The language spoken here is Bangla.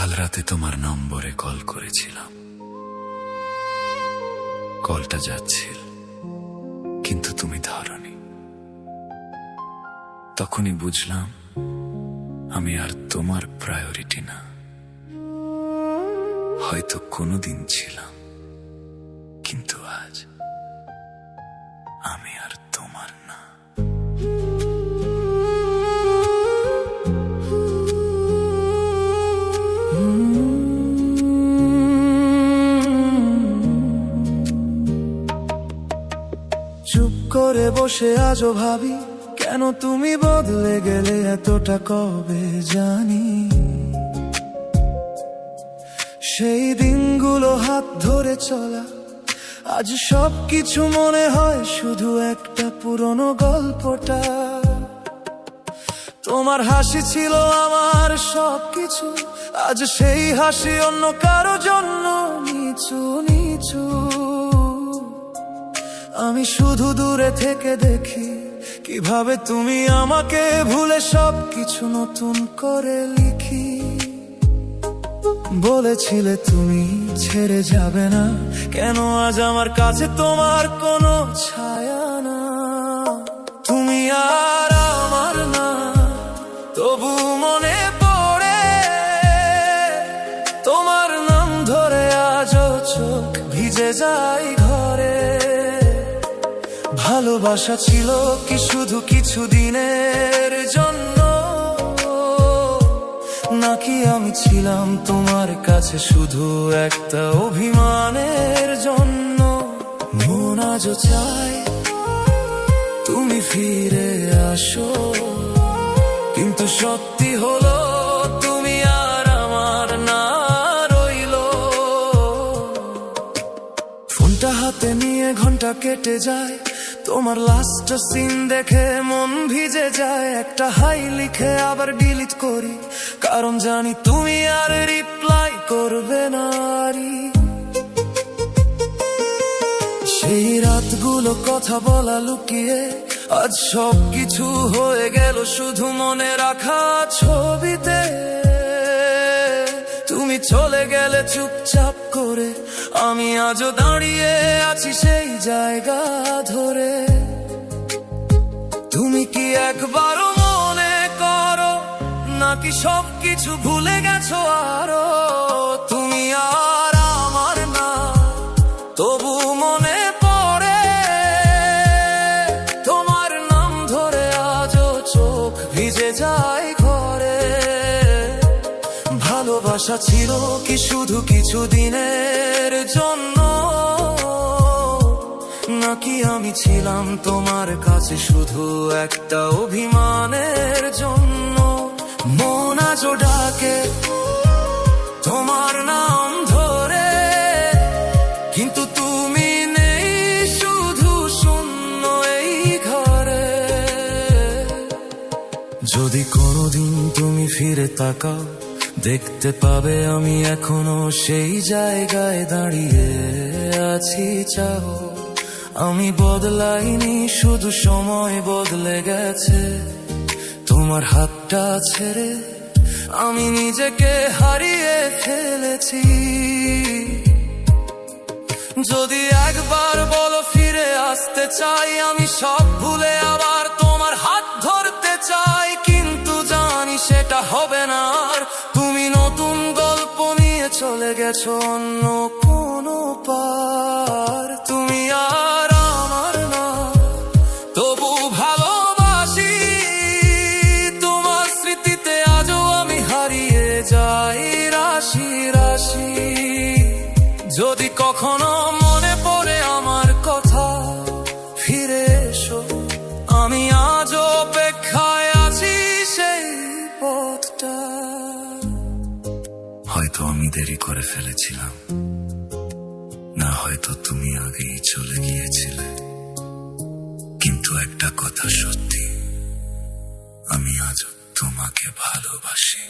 কাল রাতে তোমার নম্বরে কল করেছিলাম। কলটা যাচ্ছিল, কিন্তু তুমি ধরনি। তখনই বুঝলাম আমি আর তোমার প্রায়োরিটি না। হয়তো কোনোদিন ছিলাম, কিন্তু আজ আমি আর তোমার না। চুপ করে বসে আজও ভাবি, কেন তুমি বদলে গেলে এতটা, কবে জানি। সেই দিনগুলো হাত ধরে চলা, আজ সবকিছু মনে হয় শুধু একটা পুরনো গল্পটা। তোমার হাসি ছিল আমার সবকিছু, আজ সেই হাসি অন্য কারো জন্য নিচু নিচু। আমি শুধু দূরে থেকে দেখি কিভাবে তুমি আমাকে ভুলে সবকিছু নতুন করে লিখি। বলেছিলে তুমি ছেড়ে যাবে না, কেন আজ আমার কাছে তোমার কোনো ছায়া না। তুমি আর আমার না, তবু মনে পড়ে তোমার নাম ধরে আজও চোখ ভিজে যায় ঘরে। ভালোবাসা ছিল কি শুধু কিছু দিনের জন্য, নাকি আমি ছিলাম তোমার কাছে শুধু একটা অভিমানের জন্য? মন আজও চায় তুমি ফিরে আসো, কিন্তু সত্যি হলো তুমি আর আমার না রইলো। ফোনটা হাতে নিয়ে ঘন্টা কেটে যায়, তোমার লাস্ট সিন দেখে মন ভিজে যায়। একটা হাই লিখে আবার ডিলিট করি, কারণ জানি তুমি আর রিপ্লাই করবে না। সেই রাতগুলো কথা বলা লুকিয়ে, আজ সবকিছু হয়ে গেল শুধু মনে রাখা ছবিতে। তুমি চলে গেলে চুপচাপ করে, আমি আজও দাঁড়িয়ে আছি সেই জায়গা ধরে। তুমি কি একবারও মনে করো, নাকি সবকিছু ভুলে গেছো আরো? তুমি আর আমার না, তবু মনে পড়ে তোমার নাম ধরে আজও চোখ ভিজে যায় ঘরে। ভালোবাসা ছিল কি শুধু কিছু দিনের জন্য, নাকি আমি ছিলাম তোমার কাছে শুধু একটা অভিমানের জন্য? মন আজও ডাকে তোমার নাম ধরে, কিন্তু তুমি নেই, শুধু শূন্য এই ঘরে। যদি কোনোদিন তুমি ফিরে তাকাও, দেখতে পাবে আমি এখনো সেই জায়গায় দাঁড়িয়ে আছি। চাও আমি বদলাইনি, শুধু সময় বদলে গেছে। তোমার হাতটা ছেড়ে আমি নিজেকে হারিয়ে ফেলেছি। যদি একবার বলো ফিরে আসতে চাই, আমি সব ভুলে আবার তোমার হাত ধরতে চাই। কিন্তু জানি সেটা হবে না আর, তুমি নতুন গল্প নিয়ে চলে গেছো অন্য কোনো পার। তুমি আর আমার না, তবু ভালোবাসি তোমার স্মৃতিতে আজও আমি হারিয়ে যাই রাশি রাশি। যদি কখনো মনে পড়ে আমার কথা, ফিরে এসো, আমি আজও অপেক্ষায় আছি সেই পথটা। হয়তো আমি দেরি করে ফেলেছিলাম, না হয়তো তুমি আগেই চলে গিয়েছিলে, কিন্তু একটা কথা সত্যি, আমি আজও তোমাকে ভালোবাসি।